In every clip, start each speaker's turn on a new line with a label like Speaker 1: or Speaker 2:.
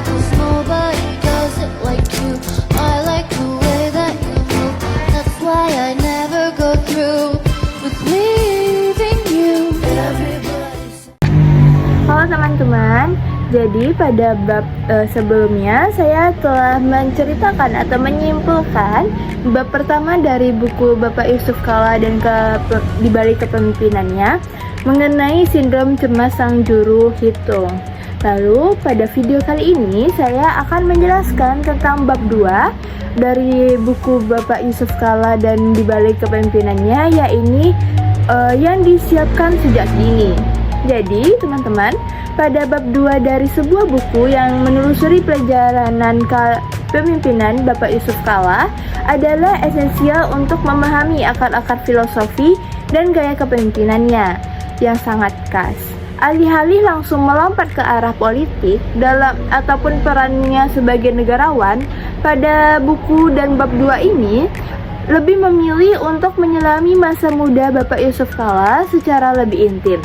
Speaker 1: 'cause nobody does it like you. I like the way that you move. That's why I never go through with leaving you.
Speaker 2: Halo teman-teman, jadi pada bab sebelumnya saya telah menceritakan atau menyimpulkan bab pertama dari buku Bapak Yusuf Kalla dan di balik kepemimpinannya mengenai sindrom cemas sang juru hitung. Lalu pada video kali ini saya akan menjelaskan tentang bab 2 dari buku Bapak Yusuf Kalla dan di balik kepemimpinannya, yaitu yang disiapkan sejak dini. Jadi teman-teman, pada bab 2 dari sebuah buku yang menelusuri perjalanan kepemimpinan Bapak Yusuf Kalla adalah esensial untuk memahami akar-akar filosofi dan gaya kepemimpinannya yang sangat khas. Alih-alih langsung melompat ke arah politik dalam ataupun perannya sebagai negarawan, pada buku dan bab 2 ini lebih memilih untuk menyelami masa muda Bapak Yusuf Kalla secara lebih intim.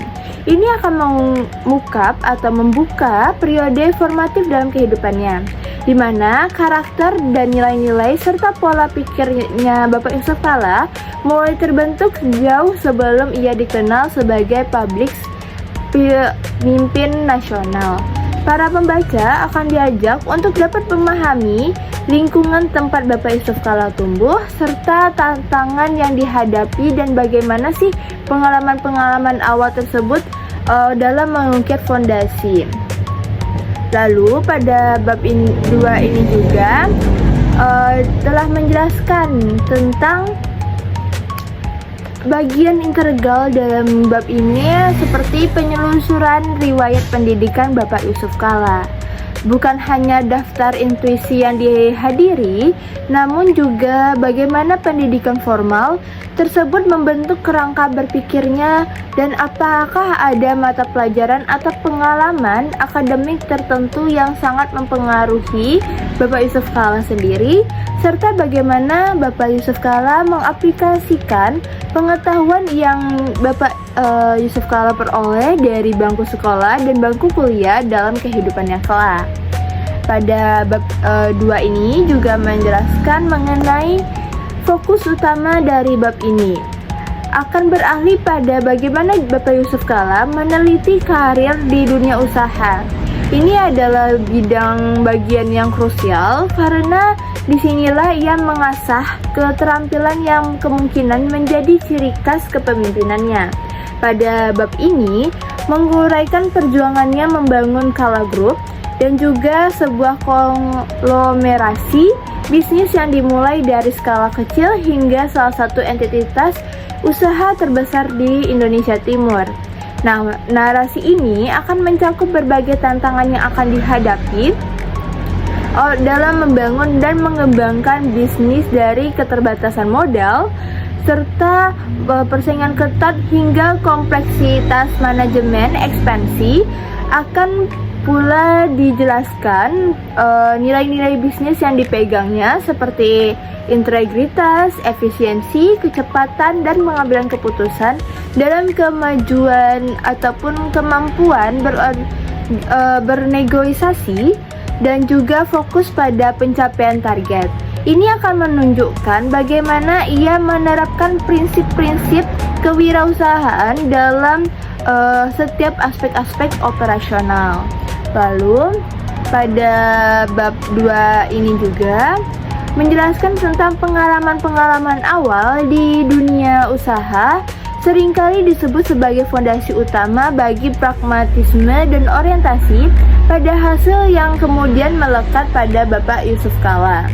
Speaker 2: Ini akan mengungkap atau membuka periode formatif dalam kehidupannya, di mana karakter dan nilai-nilai serta pola pikirnya Bapak Yusuf Kalla mulai terbentuk jauh sebelum ia dikenal sebagai publik pemimpin nasional. Para pembaca akan diajak untuk dapat memahami lingkungan tempat Bapak Yusuf Kalla tumbuh, serta tantangan yang dihadapi dan bagaimana sih pengalaman-pengalaman awal tersebut dalam mengukir fondasi. Lalu pada bab 2 ini juga telah menjelaskan tentang bagian integral dalam bab ini, seperti penyelusuran riwayat pendidikan Bapak Yusuf Kalla. Bukan hanya daftar intuisi yang dihadiri, namun juga bagaimana pendidikan formal tersebut membentuk kerangka berpikirnya dan apakah ada mata pelajaran atau pengalaman akademik tertentu yang sangat mempengaruhi Bapak Yusuf Kalla sendiri, serta bagaimana Bapak Yusuf Kalla mengaplikasikan pengetahuan yang Bapak Yusuf Kalla peroleh dari bangku sekolah dan bangku kuliah dalam kehidupannya kelak. Pada bab 2 ini juga menjelaskan mengenai fokus utama dari bab ini akan beralih pada bagaimana Bapak Yusuf Kalla meneliti karir di dunia usaha. Ini adalah bidang bagian yang krusial karena disinilah ia mengasah keterampilan yang kemungkinan menjadi ciri khas kepemimpinannya. Pada bab ini menguraikan perjuangannya membangun Kalla Group dan juga sebuah konglomerasi bisnis yang dimulai dari skala kecil hingga salah satu entitas usaha terbesar di Indonesia Timur. Nah, narasi ini akan mencakup berbagai tantangan yang akan dihadapi dalam membangun dan mengembangkan bisnis, dari keterbatasan modal serta persaingan ketat hingga kompleksitas manajemen ekspansi. Akan pula dijelaskan nilai-nilai bisnis yang dipegangnya seperti integritas, efisiensi, kecepatan, dan pengambilan keputusan dalam kemajuan ataupun kemampuan bernegosiasi dan juga fokus pada pencapaian target. Ini akan menunjukkan bagaimana ia menerapkan prinsip-prinsip kewirausahaan dalam setiap aspek-aspek operasional. Lalu pada bab 2 ini juga menjelaskan tentang pengalaman-pengalaman awal di dunia usaha seringkali disebut sebagai fondasi utama bagi pragmatisme dan orientasi pada hasil yang kemudian melekat pada Bapak Yusuf Kalla.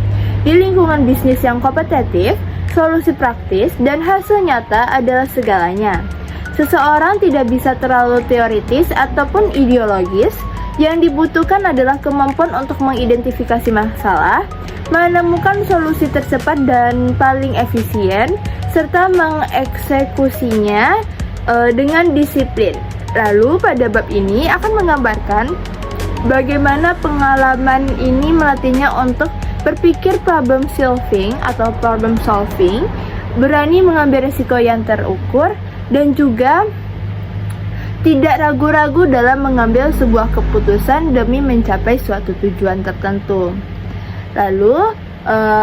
Speaker 2: Di lingkungan bisnis yang kompetitif, solusi praktis dan hasil nyata adalah segalanya. Seseorang tidak bisa terlalu teoritis ataupun ideologis. Yang dibutuhkan adalah kemampuan untuk mengidentifikasi masalah, menemukan solusi tercepat dan paling efisien, serta mengeksekusinya dengan disiplin. Lalu pada bab ini akan menggambarkan bagaimana pengalaman ini melatihnya untuk berpikir problem solving, berani mengambil risiko yang terukur, dan juga tidak ragu-ragu dalam mengambil sebuah keputusan demi mencapai suatu tujuan tertentu. Lalu,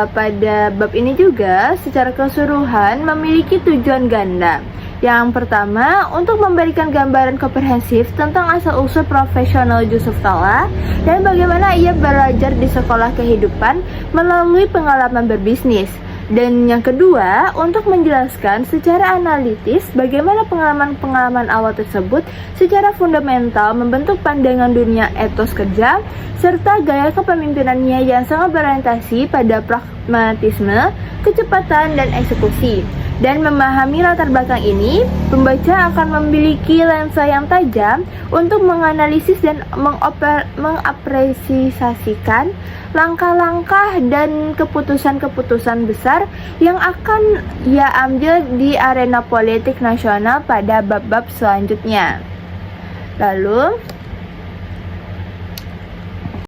Speaker 2: pada bab ini juga secara keseluruhan memiliki tujuan ganda. Yang pertama, untuk memberikan gambaran komprehensif tentang asal-usul profesional Yusuf Kalla dan bagaimana ia belajar di sekolah kehidupan melalui pengalaman berbisnis. Dan yang kedua, untuk menjelaskan secara analitis bagaimana pengalaman-pengalaman awal tersebut secara fundamental membentuk pandangan dunia etos kerja, serta gaya kepemimpinannya yang sangat berorientasi pada pragmatisme, kecepatan, dan eksekusi. Dan memahami latar belakang ini, pembaca akan memiliki lensa yang tajam untuk menganalisis dan mengapresiasikan langkah-langkah dan keputusan-keputusan besar yang akan ia ambil di arena politik nasional pada bab-bab selanjutnya. Lalu,